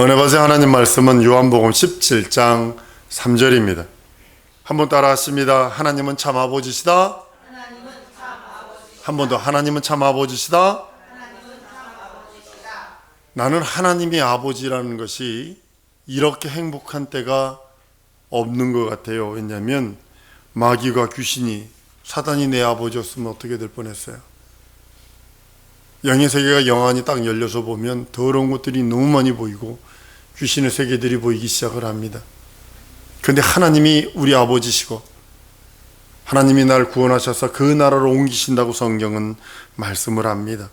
은혜 받으신 하나님 말씀은 요한복음 17장 3절입니다. 한번 따라 하십니다. 하나님은 참 아버지시다. 한 번 더. 하나님은 참 아버지시다. 나는 하나님이 아버지라는 것이 이렇게 행복한 때가 없는 것 같아요. 왜냐하면 마귀가 귀신이 사단이 내 아버지였으면 어떻게 될 뻔했어요. 영의 세계가 영안이 딱 열려서 보면 더러운 것들이 너무 많이 보이고 귀신의 세계들이 보이기 시작을 합니다. 그런데 하나님이 우리 아버지시고 하나님이 날 구원하셔서 그 나라로 옮기신다고 성경은 말씀을 합니다.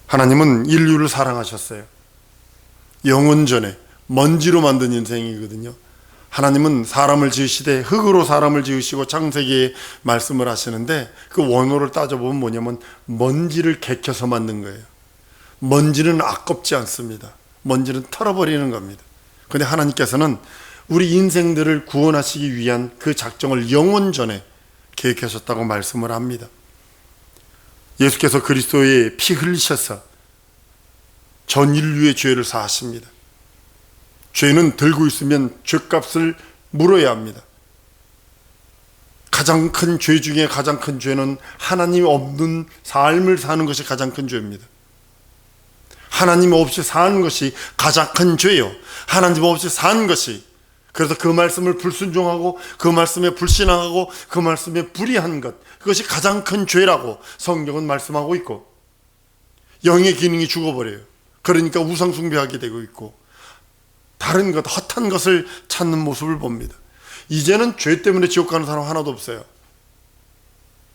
하나님은 인류를 사랑하셨어요. 영원 전에 먼지로 만든 인생이거든요. 하나님은 사람을 지으시되 흙으로 사람을 지으시고 창세기에 말씀을 하시는데 그 원어를 따져보면 뭐냐면 먼지를 개켜서 만든 거예요. 먼지는 아깝지 않습니다. 먼지는 털어버리는 겁니다. 그런데 하나님께서는 우리 인생들을 구원하시기 위한 그 작정을 영원 전에 계획하셨다고 말씀을 합니다. 예수께서 그리스도의 피 흘리셔서 전 인류의 죄를 사하십니다. 죄는 들고 있으면 죄값을 물어야 합니다. 가장 큰 죄 중에 가장 큰 죄는 하나님 없는 삶을 사는 것이 가장 큰 죄입니다. 하나님 없이 사는 것이 가장 큰 죄요. 하나님 없이 사는 것이, 그래서 그 말씀을 불순종하고 그 말씀에 불신앙하고 그 말씀에 불의한 것, 그것이 가장 큰 죄라고 성경은 말씀하고 있고, 영의 기능이 죽어버려요. 그러니까 우상 숭배하게 되고 있고 다른 것, 헛한 것을 찾는 모습을 봅니다. 이제는 죄 때문에 지옥 가는 사람 하나도 없어요.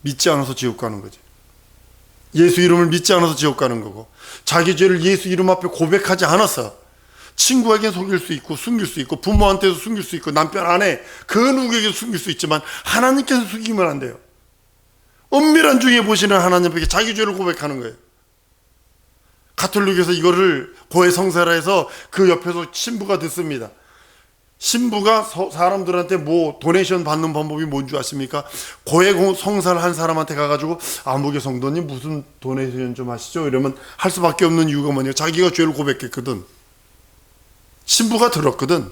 믿지 않아서 지옥 가는 거지. 예수 이름을 믿지 않아서 지옥 가는 거고, 자기 죄를 예수 이름 앞에 고백하지 않아서 친구에게 속일 수 있고 숨길 수 있고 부모한테도 숨길 수 있고 남편 아내 그 누구에게도 숨길 수 있지만 하나님께서 숨기면 안 돼요. 은밀한 중에 보시는 하나님에게 자기 죄를 고백하는 거예요. 가톨릭에서 이거를 고해 성사라 해서 그 옆에서 신부가 듣습니다. 신부가 사람들한테 뭐 도네이션 받는 방법이 뭔지 아십니까? 고해 성사를 한 사람한테 가가지고 아무개 성도님 무슨 도네이션 좀 하시죠? 이러면 할 수밖에 없는 이유가 뭐냐? 자기가 죄를 고백했거든. 신부가 들었거든.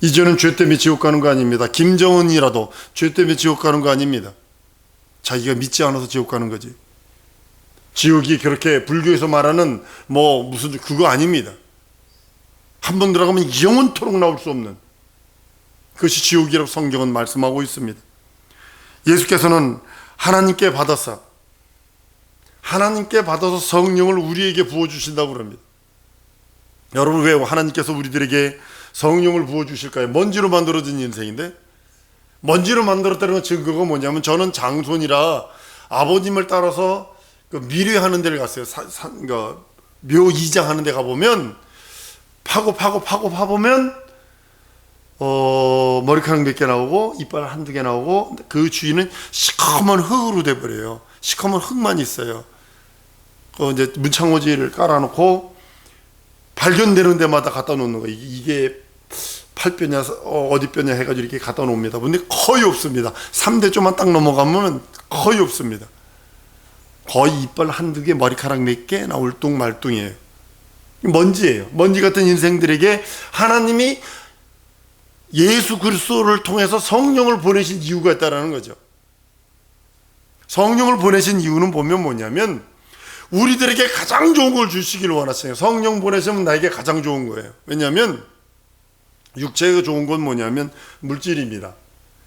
이제는 죄 때문에 지옥 가는 거 아닙니다. 김정은이라도 죄 때문에 지옥 가는 거 아닙니다. 자기가 믿지 않아서 지옥 가는 거지. 지옥이 그렇게 불교에서 말하는 뭐 무슨 그거 아닙니다. 한 번 들어가면 영원토록 나올 수 없는 그것이 지옥이라고 성경은 말씀하고 있습니다. 예수께서는 하나님께 받아서 성령을 우리에게 부어주신다고 그럽니다. 여러분, 왜 하나님께서 우리들에게 성령을 부어주실까요? 먼지로 만들어진 인생인데, 먼지로 만들었다는 건 증거가 뭐냐면, 저는 장손이라 아버님을 따라서 그 미뢰하는 데를 갔어요. 묘 이장하는 데 가보면 파보면 머리카락 몇 개 나오고 이빨 한두 개 나오고 그 주위는 시커먼 흙으로 돼버려요. 시커먼 흙만 있어요. 이제 문창호지를 깔아놓고 발견되는 데마다 갖다 놓는 거예요. 이게 팔뼈냐 어디 뼈냐 해가지고 이렇게 갖다 놓습니다. 근데 거의 없습니다. 3대조만 딱 넘어가면 거의 없습니다. 거의 이빨 한두 개, 머리카락 몇 개 나올 뚱말뚱이에요. 먼지예요. 먼지 같은 인생들에게 하나님이 예수 그리스도를 통해서 성령을 보내신 이유가 있다는 거죠. 성령을 보내신 이유는 보면 뭐냐면 우리들에게 가장 좋은 걸 주시기를 원하세요. 성령 보내시면 나에게 가장 좋은 거예요. 왜냐하면 육체가 좋은 건 뭐냐면 물질입니다.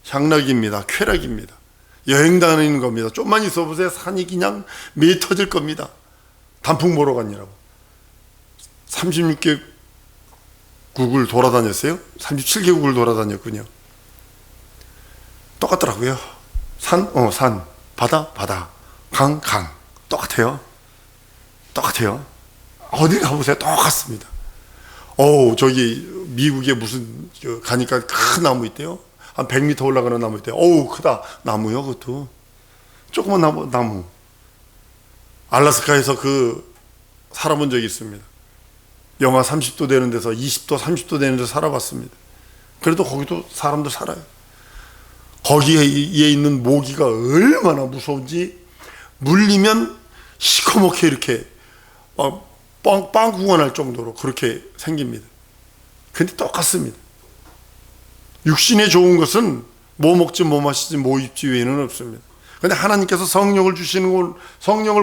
향락입니다. 쾌락입니다. 여행 다니는 겁니다. 좀만 있어 보세요. 산이 그냥 매 터질 겁니다. 단풍 보러 갔냐고. 36개국을 돌아다녔어요. 37개국을 돌아다녔군요. 똑같더라고요. 산, 바다, 강, 똑같아요. 어디 가보세요. 똑같습니다. 저기 미국에 무슨 가니까 큰 나무 있대요. 한 100m 올라가는 나무 있대요. 크다. 나무요, 그것도. 조그만 나무. 알래스카에서 살아본 적이 있습니다. 영하 30도 되는 데서 20도, 30도 되는 데서 살아봤습니다. 그래도 거기도 사람들 살아요. 거기에 있는 모기가 얼마나 무서운지 물리면 시커멓게 이렇게 빵 구원할 정도로 그렇게 생깁니다. 근데 똑같습니다. 육신에 좋은 것은 뭐 먹지 뭐 마시지 뭐 입지 외에는 없습니다. 근데 하나님께서 성령을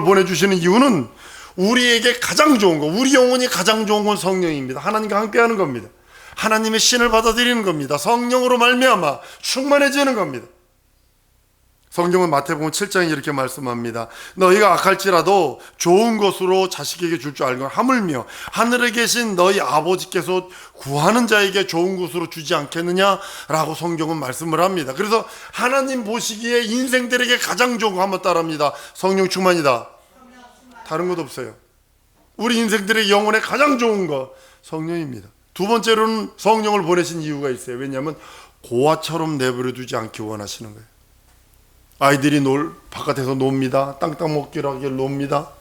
보내주시는 이유는 우리에게 가장 좋은 거, 우리 영혼이 가장 좋은 건 성령입니다. 하나님과 함께하는 겁니다. 하나님의 신을 받아들이는 겁니다. 성령으로 말미암아 충만해지는 겁니다. 성경은 마태복음 7장에 이렇게 말씀합니다. 너희가 악할지라도 좋은 것으로 자식에게 줄 줄 알고 하물며 하늘에 계신 너희 아버지께서 구하는 자에게 좋은 것으로 주지 않겠느냐라고 성경은 말씀을 합니다. 그래서 하나님 보시기에 인생들에게 가장 좋은 거 한번 따라합니다. 성령 충만이다. 다른 것 없어요. 우리 인생들의 영혼에 가장 좋은 거 성령입니다. 두 번째로는 성령을 보내신 이유가 있어요. 왜냐하면 고아처럼 내버려 두지 않기 원하시는 거예요. 아이들이 바깥에서 놉니다. 땅 먹기로 하게 놉니다.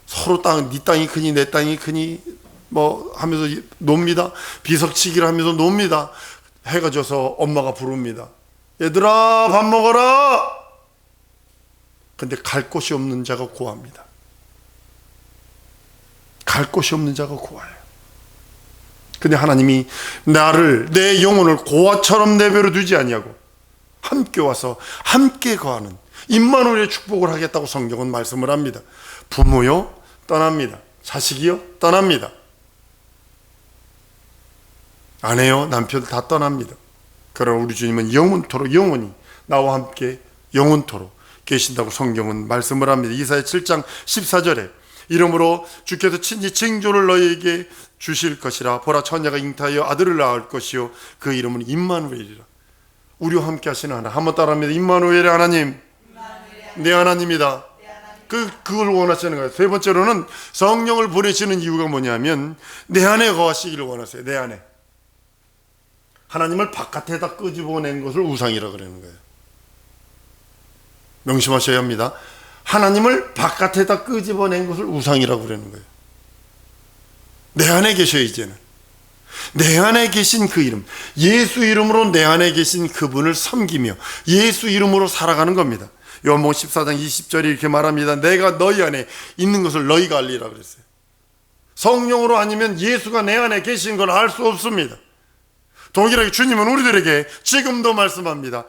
서로 네 땅이 크니 내 땅이 크니 뭐 하면서 놉니다. 비석치기를 하면서 놉니다. 해가 져서 엄마가 부릅니다. 얘들아 밥 먹어라. 근데 갈 곳이 없는 자가 고아입니다. 갈 곳이 없는 자가 고아예요. 근데 하나님이 내 영혼을 고아처럼 내버려 두지 아니하고 함께 와서 함께 거하는 임마누엘의 축복을 하겠다고 성경은 말씀을 합니다. 부모요 떠납니다. 자식이요 떠납니다. 아내요 남편 다 떠납니다. 그러나 우리 주님은 영원토록 영원히 나와 함께 영원토록 계신다고 성경은 말씀을 합니다. 이사야 7장 14절에 이러므로 주께서 친히 징조를 너희에게 주실 것이라. 보라 처녀가 잉타하여 아들을 낳을 것이요 그 이름은 임마누엘이라. 우리와 함께 하시는 하나님. 한번 따라합니다. 임마누엘의 하나님, 내 하나님이다. 그걸 원하시는 거예요. 세 번째로는 성령을 보내시는 이유가 뭐냐면 내 안에 거하시기를 원하세요. 내 안에. 하나님을 바깥에다 끄집어낸 것을 우상이라고 그러는 거예요. 명심하셔야 합니다. 하나님을 바깥에다 끄집어낸 것을 우상이라고 그러는 거예요. 내 안에 계셔요. 이제는 내 안에 계신 그 이름, 예수 이름으로 내 안에 계신 그분을 섬기며 예수 이름으로 살아가는 겁니다. 요한복음 14장 20절이 이렇게 말합니다. 내가 너희 안에 있는 것을 너희가 알리라 그랬어요. 성령으로 아니면 예수가 내 안에 계신 걸 알 수 없습니다. 동일하게 주님은 우리들에게 지금도 말씀합니다.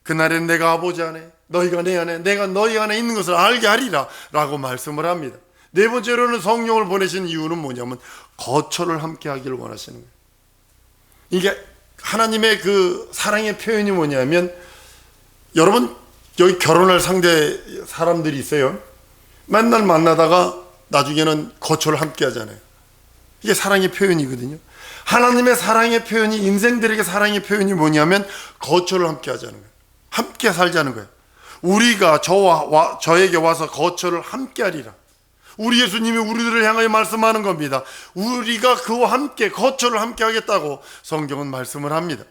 그날엔 내가 아버지 안에, 너희가 내 안에, 내가 너희 안에 있는 것을 알게 하리라 라고 말씀을 합니다. 네 번째로는 성령을 보내신 이유는 뭐냐면 거처를 함께 하기를 원하시는 거예요. 이게 하나님의 그 사랑의 표현이 뭐냐면, 여러분 여기 결혼할 상대 사람들이 있어요. 맨날 만나다가 나중에는 거처를 함께 하잖아요. 이게 사랑의 표현이거든요. 하나님의 사랑의 표현이, 인생들에게 사랑의 표현이 뭐냐면 거처를 함께 하자는 거예요. 함께 살자는 거예요. 우리가 저에게 와서 거처를 함께 하리라. 우리 예수님이 우리들을 향하여 말씀하는 겁니다. 우리가 그와 함께 거처를 함께 하겠다고 성경은 말씀을 합니다.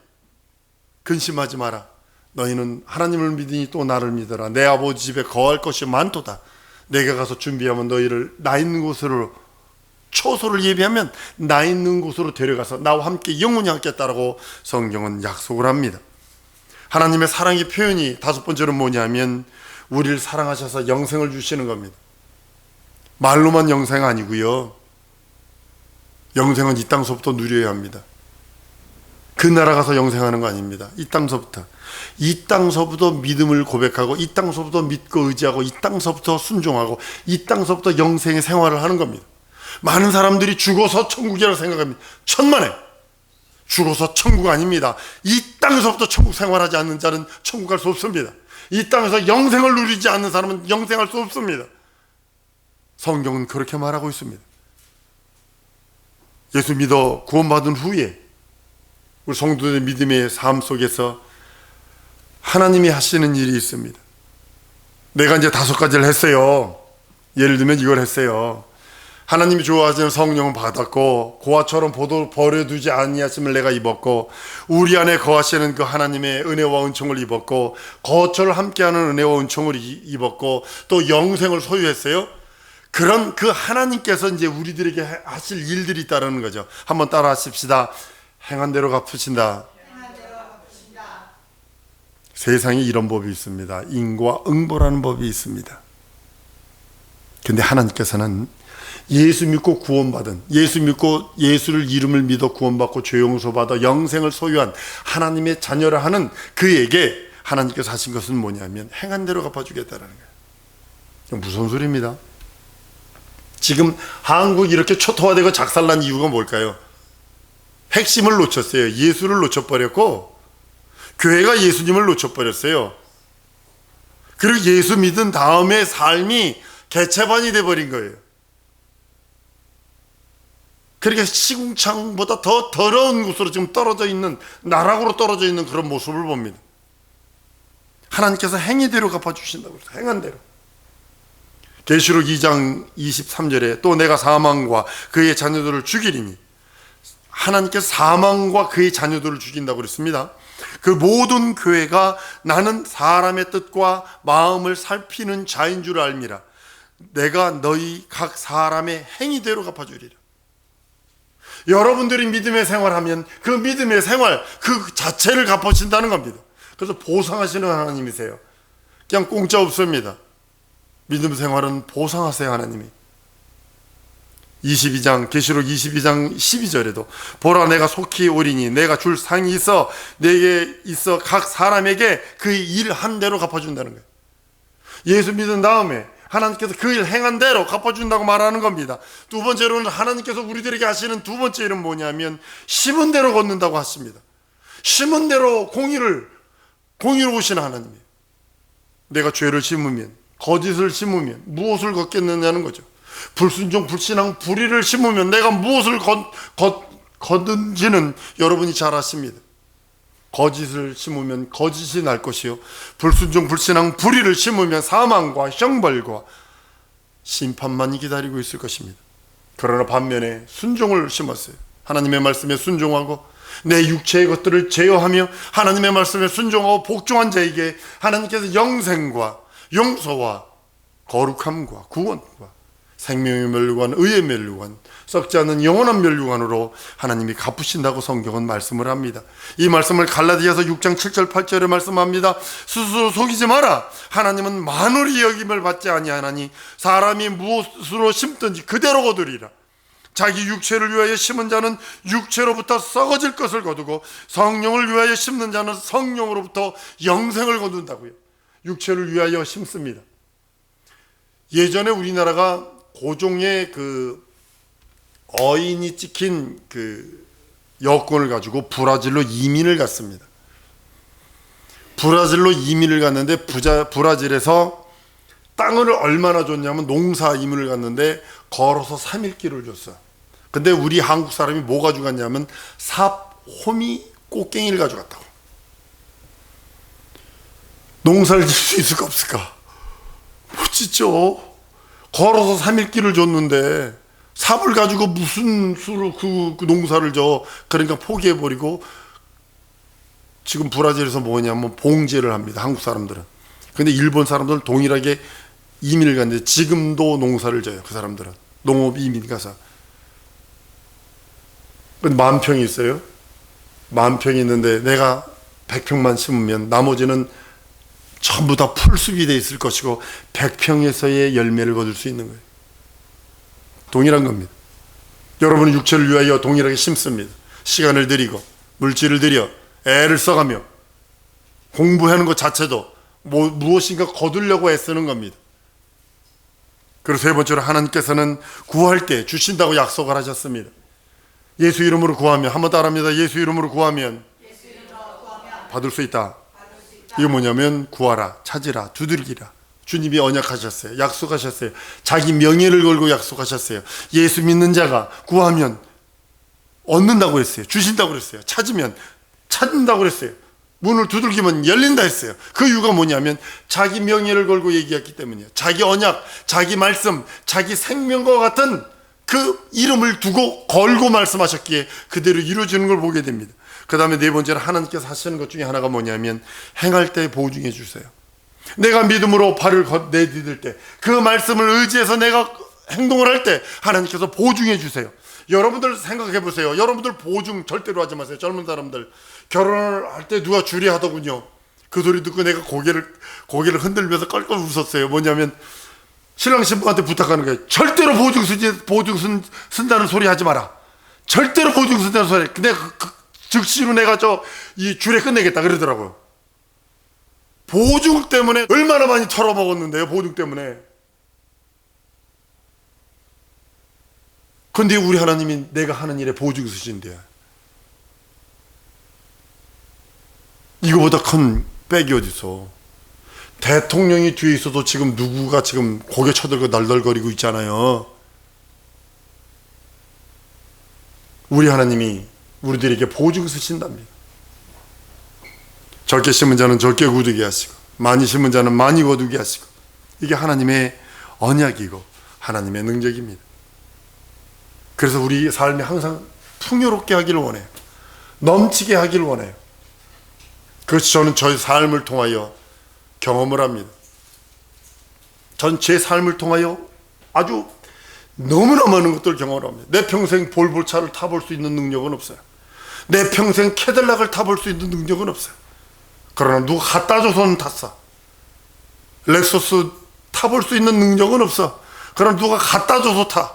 근심하지 마라. 너희는 하나님을 믿으니 또 나를 믿어라. 내 아버지 집에 거할 것이 많도다. 내가 가서 준비하면 너희를 나 있는 곳으로, 초소를 예비하면 나 있는 곳으로 데려가서 나와 함께 영원히 하겠다라고 성경은 약속을 합니다. 하나님의 사랑의 표현이 다섯 번째는 뭐냐면 우리를 사랑하셔서 영생을 주시는 겁니다. 말로만 영생 아니고요. 영생은 이 땅서부터 누려야 합니다. 그 나라 가서 영생하는 거 아닙니다. 이 땅서부터 믿음을 고백하고, 이 땅서부터 믿고 의지하고, 이 땅서부터 순종하고, 이 땅서부터 영생의 생활을 하는 겁니다. 많은 사람들이 죽어서 천국이라고 생각합니다. 천만에 죽어서 천국 아닙니다. 이 땅에서부터 천국 생활하지 않는 자는 천국 갈 수 없습니다. 이 땅에서 영생을 누리지 않는 사람은 영생할 수 없습니다. 성경은 그렇게 말하고 있습니다. 예수 믿어 구원받은 후에 우리 성도들의 믿음의 삶 속에서 하나님이 하시는 일이 있습니다. 내가 이제 5가지를 했어요. 예를 들면 이걸 했어요. 하나님이 좋아하시는 성령을 받았고, 고아처럼 버려두지 아니하심을 내가 입었고, 우리 안에 거하시는 그 하나님의 은혜와 은총을 입었고, 거처를 함께하는 은혜와 은총을 입었고, 또 영생을 소유했어요. 그런 그 하나님께서 이제 우리들에게 하실 일들이 있다는 거죠. 한번 따라 하십시다. 행한 대로 갚으신다. 세상에 이런 법이 있습니다. 인과 응보라는 법이 있습니다. 근데 하나님께서는 예수 믿고 구원받은, 예수 믿고 예수를 이름을 믿어 구원받고 죄 용서받아 영생을 소유한 하나님의 자녀라 하는 그에게 하나님께서 하신 것은 뭐냐면 행한 대로 갚아주겠다는 거예요. 무슨 소리입니다. 지금 한국이 이렇게 초토화되고 작살난 이유가 뭘까요? 핵심을 놓쳤어요. 예수를 놓쳐버렸고 교회가 예수님을 놓쳐버렸어요. 그리고 예수 믿은 다음에 삶이 개체반이 돼버린 거예요. 그러니까 시궁창보다 더 더러운 곳으로 지금 떨어져 있는, 나락으로 떨어져 있는 그런 모습을 봅니다. 하나님께서 행위대로 갚아주신다고 그랬어요. 행한 대로. 계시록 2장 23절에 또 내가 사망과 그의 자녀들을 죽이리니, 하나님께서 사망과 그의 자녀들을 죽인다고 그랬습니다. 그 모든 교회가 나는 사람의 뜻과 마음을 살피는 자인 줄 알미라. 내가 너희 각 사람의 행위대로 갚아주리라. 여러분들이 믿음의 생활하면 그 믿음의 생활 그 자체를 갚아주신다는 겁니다. 그래서 보상하시는 하나님이세요. 그냥 공짜 없습니다. 믿음 생활은 보상하세요. 하나님이. 22장 계시록 22장 12절에도 보라 내가 속히 오리니 내가 줄 상이 있어 내게 있어 각 사람에게 그 일 한 대로 갚아준다는 거예요. 예수 믿은 다음에 하나님께서 그 일 행한 대로 갚아준다고 말하는 겁니다. 두 번째로는 하나님께서 우리들에게 하시는 두 번째 일은 뭐냐면 심은 대로 걷는다고 하십니다. 심은 대로 공의로 오시는 하나님이에요. 내가 죄를 심으면, 거짓을 심으면 무엇을 걷겠느냐는 거죠. 불순종, 불신앙, 불의를 심으면 내가 무엇을 거둔지는 여러분이 잘 아십니다. 거짓을 심으면 거짓이 날 것이요, 불순종, 불신앙, 불의를 심으면 사망과 형벌과 심판만 기다리고 있을 것입니다. 그러나 반면에 순종을 심었어요. 하나님의 말씀에 순종하고 내 육체의 것들을 제어하며 하나님의 말씀에 순종하고 복종한 자에게 하나님께서 영생과 용서와 거룩함과 구원과 생명의 멸류관, 의의 멸류관, 썩지 않는 영원한 멸류관으로 하나님이 갚으신다고 성경은 말씀을 합니다. 이 말씀을 갈라디아서 6장 7절 8절에 말씀합니다. 스스로 속이지 마라. 하나님은 만월이 여김을 받지 아니하나니 사람이 무엇으로 심든지 그대로 거두리라. 자기 육체를 위하여 심은 자는 육체로부터 썩어질 것을 거두고 성령을 위하여 심는 자는 성령으로부터 영생을 거둔다고요. 육체를 위하여 심습니다. 예전에 우리나라가 고종의 그 어인이 찍힌 그 여권을 가지고 브라질로 이민을 갔습니다. 브라질로 이민을 갔는데 브라질에서 땅을 얼마나 줬냐면 농사 이민을 갔는데 걸어서 3일 길을 줬어요. 근데 우리 한국 사람이 뭐 가져갔냐면 삽, 호미, 꽃갱이를 가져갔다고. 농사를 질 수 있을까 없을까? 못 짓죠. 걸어서 3일 길을 줬는데 삽을 가지고 무슨 수로 그 농사를 져. 그러니까 포기해버리고 지금 브라질에서 뭐냐면 봉제를 합니다. 한국 사람들은. 근데 일본 사람들은 동일하게 이민을 갔는데 지금도 농사를 져요. 그 사람들은 농업 이민 가서. 근데 10,000평이 있어요. 10,000평이 있는데 내가 100평만 심으면 나머지는 전부 다 풀숲이 돼 있을 것이고 100평에서의 열매를 거둘 수 있는 거예요. 동일한 겁니다. 여러분은 육체를 위하여 동일하게 심습니다. 시간을 들이고 물질을 들여 애를 써가며 공부하는 것 자체도 무엇인가 거두려고 애쓰는 겁니다. 그리고 세 번째로 하나님께서는 구할 때 주신다고 약속을 하셨습니다. 예수 이름으로 구하면, 한번 따라합니다. 예수 이름으로 구하면 받을 수 있다. 이거 뭐냐면 구하라, 찾으라, 두들기라. 주님이 언약하셨어요. 약속하셨어요. 자기 명예를 걸고 약속하셨어요. 예수 믿는 자가 구하면 얻는다고 했어요. 주신다고 그랬어요. 찾으면 찾는다고 그랬어요. 문을 두들기면 열린다 했어요. 그 이유가 뭐냐면 자기 명예를 걸고 얘기했기 때문이에요. 자기 언약, 자기 말씀, 자기 생명과 같은 그 이름을 두고 걸고 말씀하셨기에 그대로 이루어지는 걸 보게 됩니다. 그 다음에 네 번째로 하나님께서 하시는 것 중에 하나가 뭐냐면 행할 때 보증해 주세요. 내가 믿음으로 발을 내디딜 때, 그 말씀을 의지해서 내가 행동을 할 때 하나님께서 보증해 주세요. 여러분들 생각해 보세요. 여러분들 보증 절대로 하지 마세요. 젊은 사람들 결혼을 할 때 누가 주례하더군요. 그 소리 듣고 내가 고개를 흔들면서 껄껄 웃었어요. 뭐냐면 신랑 신부한테 부탁하는 거예요. 절대로 보증 쓴다는 소리 하지 마라. 절대로 보증 쓴다는 소리. 근데 즉시로 내가 이 줄에 끝내겠다 그러더라고요. 보증 때문에 얼마나 많이 털어먹었는데요. 보증 때문에. 근데 우리 하나님이 내가 하는 일에 보증 쓰신대요. 이거보다 큰 백이 어딨어. 대통령이 뒤에 있어도 지금 누구가 지금 고개 쳐들고 날달거리고 있잖아요. 우리 하나님이 우리들에게 보증 쓰신답니다. 적게 심은 자는 적게 거두게 하시고 많이 심은 자는 많이 거두게 하시고, 이게 하나님의 언약이고 하나님의 능력입니다. 그래서 우리 삶이 항상 풍요롭게 하기를 원해요. 넘치게 하기를 원해요. 그것이 저는 저의 삶을 통하여 경험을 합니다. 전 제 삶을 통하여 아주 너무나 많은 것들을 경험을 합니다. 내 평생 볼볼차를 타볼 수 있는 능력은 없어요. 내 평생 캐딜락을 타볼 수 있는 능력은 없어요. 그러나 누가 갖다 줘서는 탔어. 렉서스 타볼 수 있는 능력은 없어. 그러나 누가 갖다 줘서 타.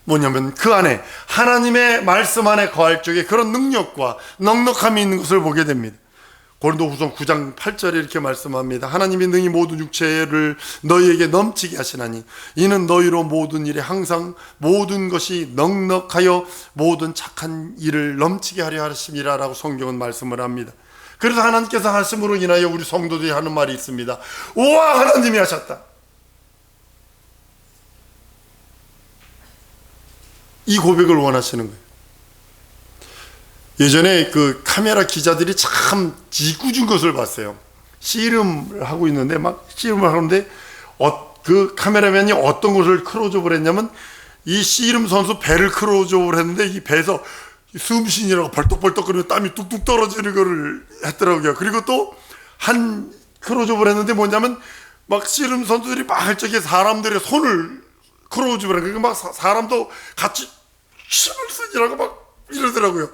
뭐냐면 그 안에 하나님의 말씀 안에 거할 적에 그런 능력과 넉넉함이 있는 것을 보게 됩니다. 고린도후서 9장 8절에 이렇게 말씀합니다. 하나님이 능히 모든 육체를 너희에게 넘치게 하시나니 이는 너희로 모든 일에 항상 모든 것이 넉넉하여 모든 착한 일을 넘치게 하려 하심이라 라고 성경은 말씀을 합니다. 그래서 하나님께서 하심으로 인하여 우리 성도들이 하는 말이 있습니다. 우와, 하나님이 하셨다. 이 고백을 원하시는 거예요. 예전에 그 카메라 기자들이 참 지구준 것을 봤어요. 씨름을 하고 있는데 막 씨름을 하는데 그 카메라맨이 어떤 것을 크로즈업을 했냐면 이 씨름 선수 배를 크로즈업을 했는데 이 배에서 숨쉬느라고 벌떡벌떡거리며 땀이 뚝뚝 떨어지는 거를 했더라고요. 그리고 또 한 크로즈업을 했는데 뭐냐면 막 씨름 선수들이 막 할 적에 사람들의 손을 크로즈업을 하니까 그러니까 막 사람도 같이 힘을 쓰느라고 막 이러더라고요.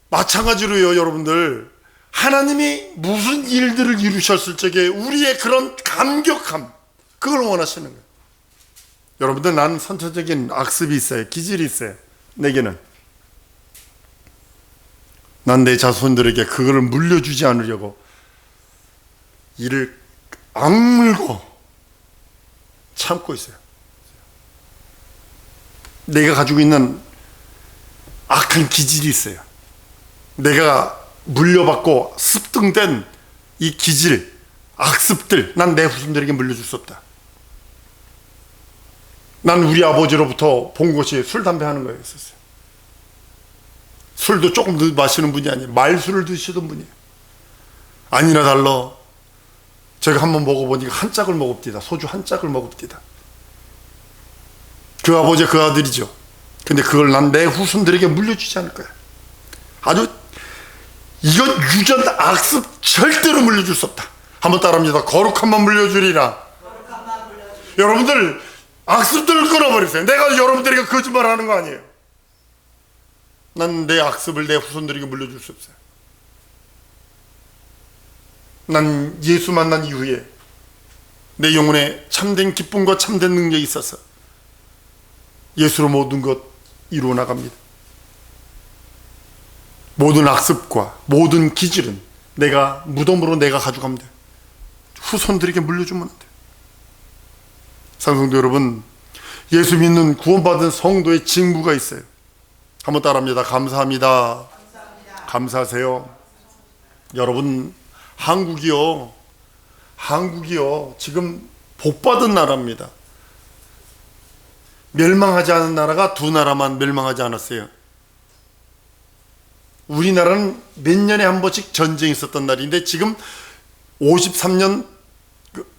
마찬가지로요, 여러분들. 하나님이 무슨 일들을 이루셨을 적에 우리의 그런 감격함, 그걸 원하시는 거예요. 여러분들, 나는 선천적인 악습이 있어요. 기질이 있어요. 내게는. 난 내 자손들에게 그거를 물려주지 않으려고 이를 악물고 참고 있어요. 내가 가지고 있는 악한 기질이 있어요. 내가 물려받고 습득된 이 기질, 악습들, 난 내 후손들에게 물려줄 수 없다. 난 우리 아버지로부터 본 것이 술, 담배 하는 거였었어요. 술도 조금 더 마시는 분이 아니에요. 말술을 드시던 분이에요. 아니나 달라 제가 한번 먹어보니까 한 짝을 먹읍디다. 소주 한 짝을 먹읍디다. 그 아버지 그 아들이죠. 근데 그걸 난 내 후손들에게 물려주지 않을 거야. 아주 이건 유전 악습 절대로 물려줄 수 없다. 한번 따라합니다. 거룩함만 물려주리라. 여러분들 악습들을 끊어버리세요. 내가 여러분들에게 거짓말하는 거 아니에요. 난 내 악습을 내 후손들에게 물려줄 수 없어요. 난 예수 만난 이후에 내 영혼에 참된 기쁨과 참된 능력이 있어서 예수로 모든 것 이루어 나갑니다. 모든 악습과 모든 기질은 내가 무덤으로 내가 가져가면 돼요. 후손들에게 물려주면 안 돼요. 상성도 여러분, 예수 믿는 구원받은 성도의 직무가 있어요. 한번 따라합니다. 감사합니다. 감사하세요. 여러분, 한국이요 지금 복받은 나라입니다. 멸망하지 않은 나라가 두 나라만 멸망하지 않았어요. 우리나라는 몇 년에 한 번씩 전쟁이 있었던 날인데 지금 53년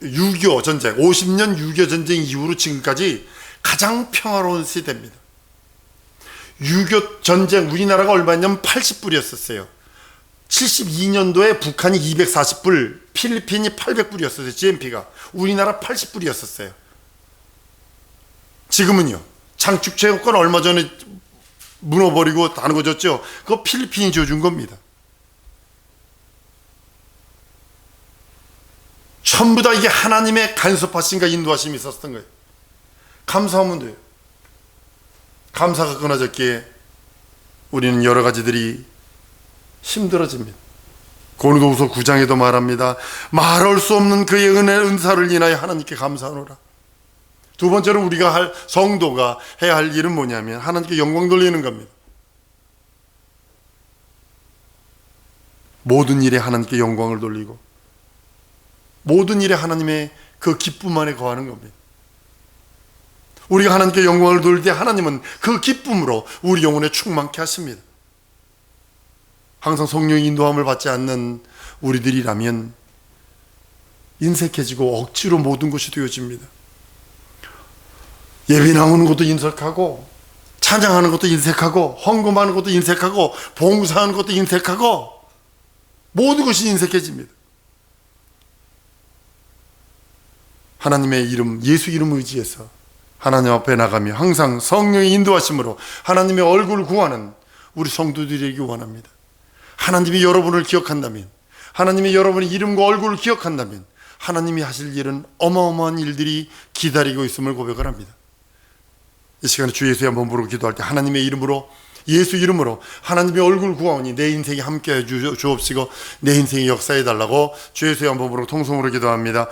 6.25 전쟁, 50년 6.25 전쟁 이후로 지금까지 가장 평화로운 시대입니다. 6.25 전쟁, 우리나라가 얼마냐면 80불이었었어요. 72년도에 북한이 240불, 필리핀이 800불이었어요. GNP가. 우리나라 80불이었었어요. 지금은요. 장축체육권 얼마 전에 무너버리고 다 거졌죠. 그거 필리핀이 줘준 겁니다. 전부 다 이게 하나님의 간섭하심과 인도하심이 있었던 거예요. 감사하면 돼요. 감사가 끊어졌기에 우리는 여러 가지들이 힘들어집니다. 고린도후서 9장에도 말합니다. 말할 수 없는 그의 은혜 은사를 인하여 하나님께 감사하노라. 두 번째로 우리가 할, 성도가 해야 할 일은 뭐냐면 하나님께 영광 돌리는 겁니다. 모든 일에 하나님께 영광을 돌리고 모든 일에 하나님의 그 기쁨 안에 거하는 겁니다. 우리가 하나님께 영광을 돌릴 때 하나님은 그 기쁨으로 우리 영혼에 충만케 하십니다. 항상 성령의 인도함을 받지 않는 우리들이라면 인색해지고 억지로 모든 것이 되어집니다. 예배 나오는 것도 인색하고, 찬양하는 것도 인색하고, 헌금하는 것도 인색하고, 봉사하는 것도 인색하고, 모든 것이 인색해집니다. 하나님의 이름, 예수 이름 의지해서 하나님 앞에 나가며 항상 성령의 인도하심으로 하나님의 얼굴을 구하는 우리 성도들에게 원합니다. 하나님이 여러분을 기억한다면, 하나님이 여러분의 이름과 얼굴을 기억한다면 하나님이 하실 일은 어마어마한 일들이 기다리고 있음을 고백을 합니다. 이 시간에 주 예수의 한번 부르고 기도할 때 하나님의 이름으로, 예수 이름으로 하나님의 얼굴 구하오니 내 인생에 함께해 주옵시고 내 인생의 역사해 달라고 주 예수의 한번 부르고 통성으로 기도합니다.